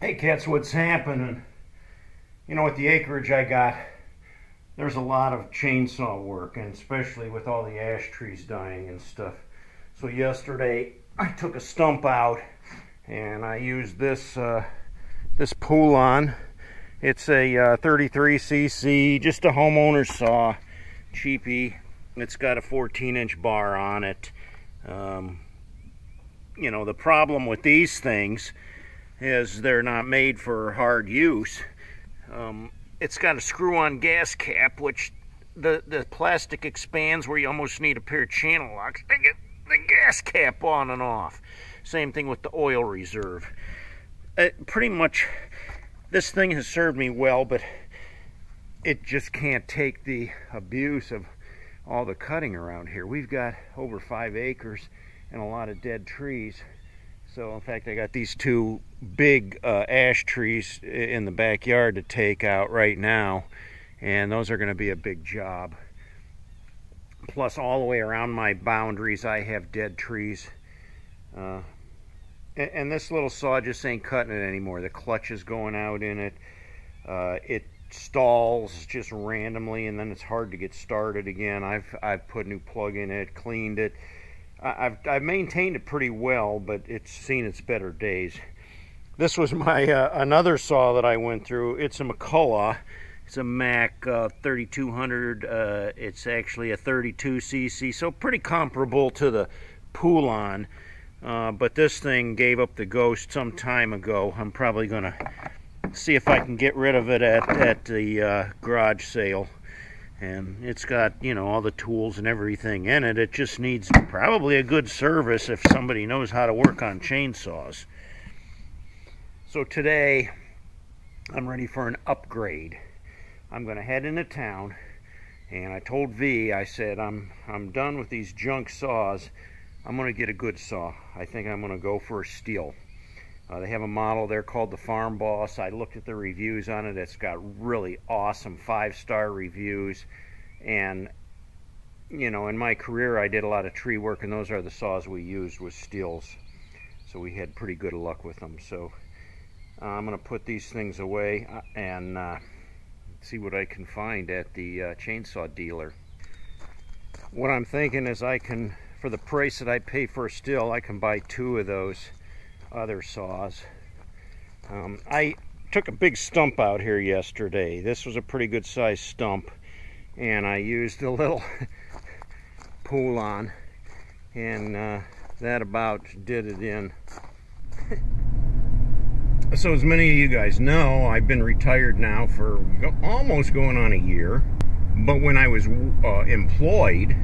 Hey cats, what's happening? You know, with the acreage I got, there's a lot of chainsaw work, and especially with all the ash trees dying and stuff. So yesterday I took a stump out and I used this this pull-on. It's a 33cc, just a homeowner's saw, cheapy. It's got a 14-inch bar on it. You know, the problem with these things is they're not made for hard use. It's got a screw-on gas cap, which the plastic expands where you almost need a pair of channel locks to get the gas cap on and off. Same thing with the oil reserve. Pretty much, this thing has served me well, but it just can't take the abuse of all the cutting around here. We've got over 5 acres and a lot of dead trees. So in fact, I got these two big ash trees in the backyard to take out right now, and those are going to be a big job. Plus, all the way around my boundaries I have dead trees, and this little saw just ain't cutting it anymore. The clutch is going out in it. It stalls just randomly, and then it's hard to get started again. I've put a new plug in it, cleaned it. I've maintained it pretty well, but it's seen its better days. This was my another saw that I went through. It's a McCullough. It's a Mac 3200. It's actually a 32cc, so pretty comparable to the pull-on. But this thing gave up the ghost some time ago. I'm probably going to see if I can get rid of it at the garage sale. And it's got, you know, all the tools and everything in it. It just needs probably a good service if somebody knows how to work on chainsaws. So today, I'm ready for an upgrade. I'm going to head into town, and I told V, I said, I'm done with these junk saws. I'm going to get a good saw. I think I'm going to go for a steel. They have a model there called the Farm Boss. I looked at the reviews on it. It's got really awesome 5-star reviews. And, you know, in my career, I did a lot of tree work, and those are the saws we used with steels. So we had pretty good luck with them. So I'm going to put these things away and see what I can find at the chainsaw dealer. What I'm thinking is I can, for the price that I pay for a steel, I can buy 2 of those other saws. I took a big stump out here yesterday. This was a pretty good sized stump, and I used a little pull-on, and that about did it in. So as many of you guys know, I've been retired now for almost going on a year, but when I was employed,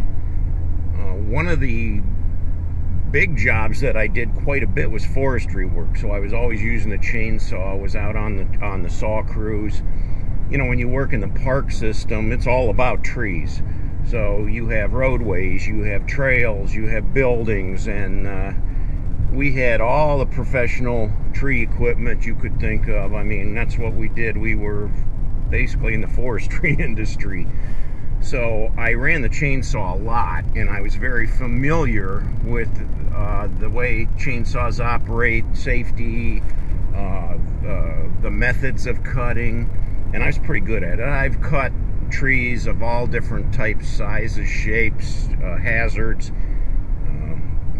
one of the big jobs that I did quite a bit was forestry work. So I was always using the chainsaw. I was out on the saw crews. You know, when you work in the park system, it's all about trees. So you have roadways, you have trails, you have buildings, and we had all the professional tree equipment you could think of. I mean, that's what we did. We were basically in the forestry industry. So I ran the chainsaw a lot, and I was very familiar with the way chainsaws operate, safety, the methods of cutting, and I was pretty good at it. I've cut trees of all different types, sizes, shapes, hazards.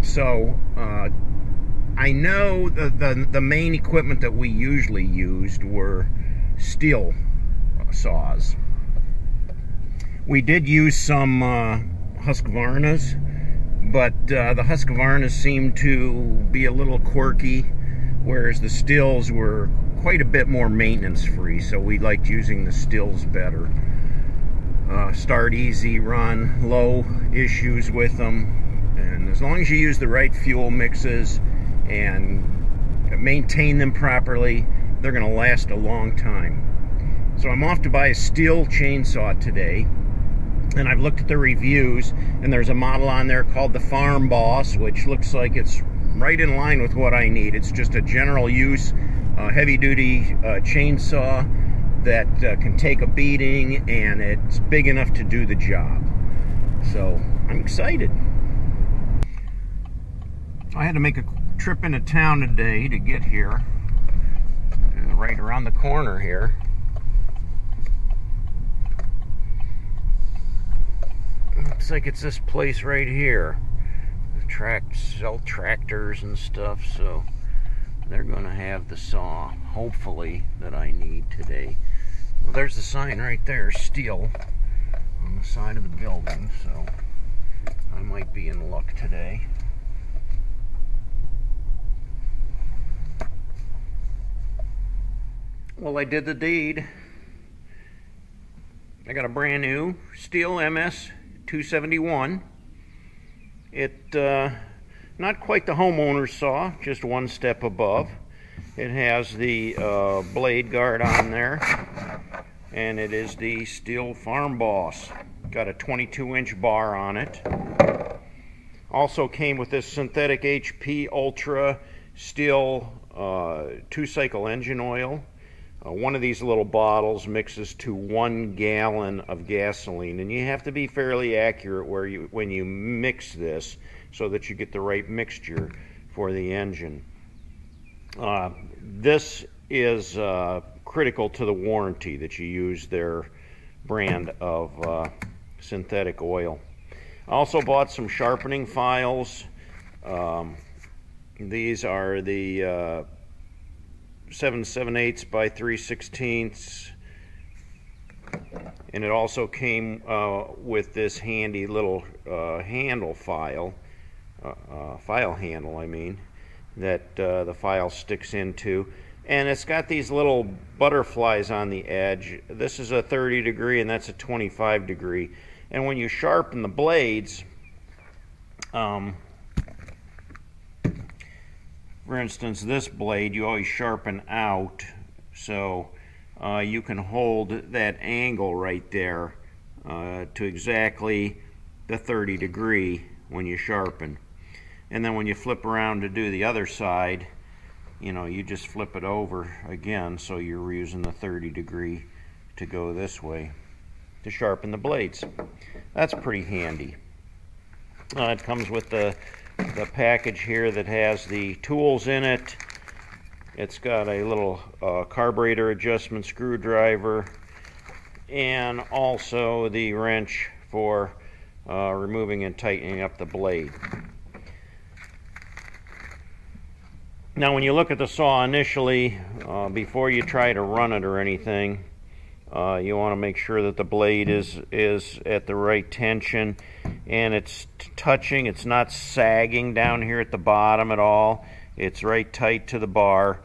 So I know the main equipment that we usually used were steel saws. We did use some Husqvarnas, but the Husqvarnas seemed to be a little quirky, whereas the stills were quite a bit more maintenance free, so we liked using the stills better. Start easy, run, low issues with them, and as long as you use the right fuel mixes and maintain them properly, they're going to last a long time. So I'm off to buy a steel chainsaw today. And I've looked at the reviews, and there's a model on there called the Farm Boss, which looks like it's right in line with what I need. It's just a general use, heavy-duty chainsaw that can take a beating, and it's big enough to do the job. So I'm excited. I had to make a trip into town today to get here. right around the corner here. Looks like it's this place right here. They sell tractors and stuff, so they're going to have the saw, hopefully, that I need today. Well, there's the sign right there, steel, on the side of the building, so I might be in luck today. Well, I did the deed. I got a brand new steel MS 271. It, not quite the homeowner's saw, just one step above. It has the blade guard on there, and it is the Steel Farm Boss. Got a 22-inch bar on it. Also came with this synthetic HP Ultra Steel 2-cycle engine oil. One of these little bottles mixes to 1 gallon of gasoline, and you have to be fairly accurate when you mix this so that you get the right mixture for the engine. This is critical to the warranty that you use their brand of synthetic oil. I also bought some sharpening files. These are the 7/7/8 by 3/16, and it also came with this handy little handle file handle, I mean, that the file sticks into, and it's got these little butterflies on the edge. This is a 30 degree and that's a 25 degree, and when you sharpen the blades, for instance, this blade you always sharpen out, so you can hold that angle right there to exactly the 30 degree when you sharpen. And then when you flip around to do the other side, you know, you just flip it over again, so you're using the 30 degree to go this way to sharpen the blades. That's pretty handy. It comes with the package here that has the tools in it. It's got a little carburetor adjustment screwdriver, and also the wrench for removing and tightening up the blade. Now when you look at the saw initially, before you try to run it or anything, you want to make sure that the blade is at the right tension and it's touching, it's not sagging down here at the bottom at all. It's right tight to the bar,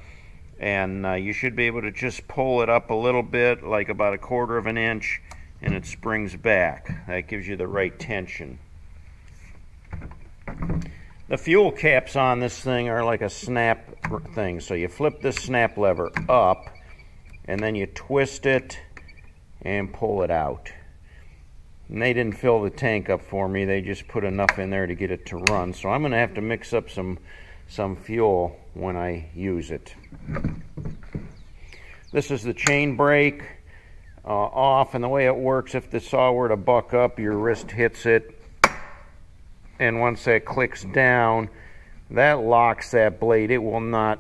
and you should be able to just pull it up a little bit, like about 1/4 of an inch, and it springs back. That gives you the right tension. The fuel caps on this thing are like a snap thing, so you flip this snap lever up and then you twist it and pull it out. And they didn't fill the tank up for me, they just put enough in there to get it to run, so I'm going to have to mix up some fuel when I use it. This is the chain brake off, and the way it works, if the saw were to buck up, your wrist hits it, and once that clicks down, that locks that blade. It will not,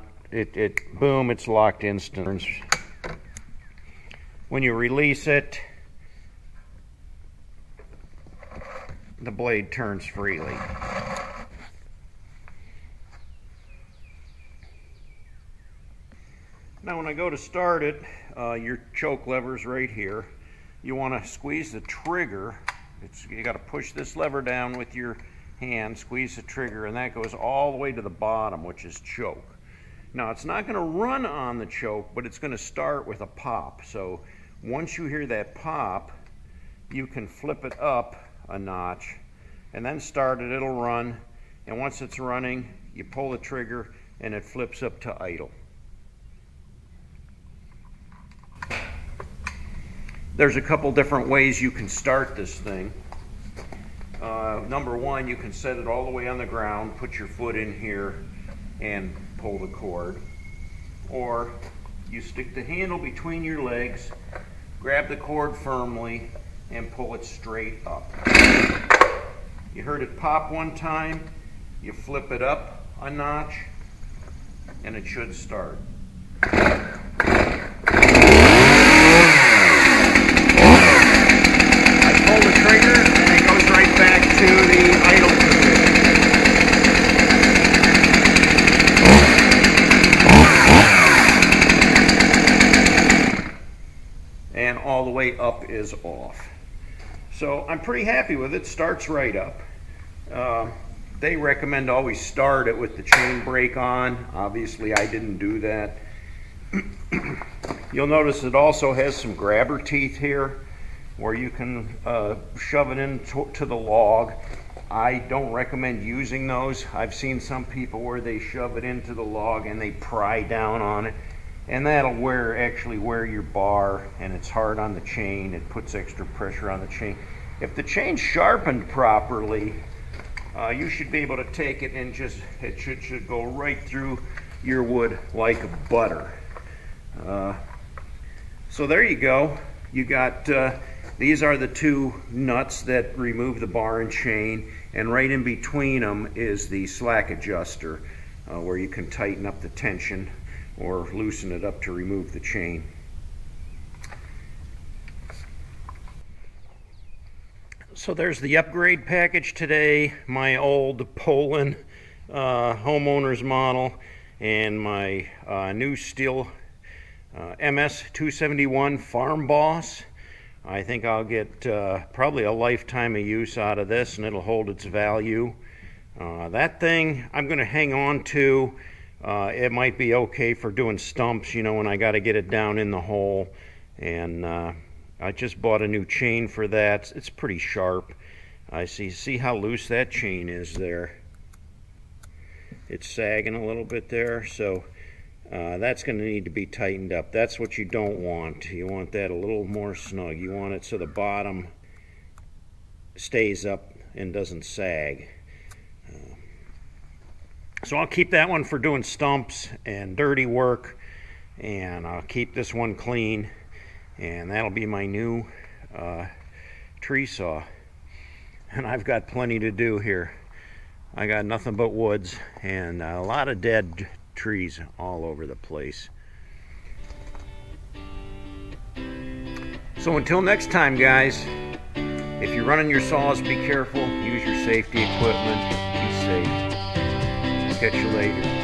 boom, it's locked instantly. When you release it, the blade turns freely. Now when I go to start it, your choke lever's right here. You want to squeeze the trigger. You got to push this lever down with your hand, squeeze the trigger, and that goes all the way to the bottom, which is choke. Now it's not going to run on the choke, but it's going to start with a pop. So once you hear that pop, you can flip it up a notch and then start it. It'll run, and once it's running, you pull the trigger and it flips up to idle. There's a couple different ways you can start this thing. Number one, you can set it all the way on the ground, put your foot in here and pull the cord. Or you stick the handle between your legs, grab the cord firmly, and pull it straight up. You heard it pop one time, you flip it up a notch, and it should start. to the idle position. And all the way up is off. So I'm pretty happy with it. Starts right up. They recommend always start it with the chain brake on. Obviously I didn't do that. You'll notice it also has some grabber teeth here where you can shove it into the log. I don't recommend using those. I've seen some people where they shove it into the log and they pry down on it, and that'll actually wear your bar, and it's hard on the chain. It puts extra pressure on the chain. If the chain's sharpened properly, you should be able to take it and it should go right through your wood like butter. So there you go. You got these are the two nuts that remove the bar and chain, and right in between them is the slack adjuster where you can tighten up the tension or loosen it up to remove the chain. So there's the upgrade package today. My old Poland homeowner's model and my new steel MS 271 Farm Boss. I think I'll get probably a lifetime of use out of this, and it'll hold its value. That thing I'm going to hang on to. It might be okay for doing stumps, you know, when I got to get it down in the hole. And I just bought a new chain for that. It's pretty sharp. I see how loose that chain is there. It's sagging a little bit there, so that's going to need to be tightened up. That's what you don't want. You want that a little more snug. You want it so the bottom stays up and doesn't sag. So I'll keep that one for doing stumps and dirty work, and I'll keep this one clean, and that'll be my new tree saw. And I've got plenty to do here. I got nothing but woods and a lot of dead trees all over the place. So until next time, guys, if you're running your saws, be careful, use your safety equipment, be safe. Catch you later.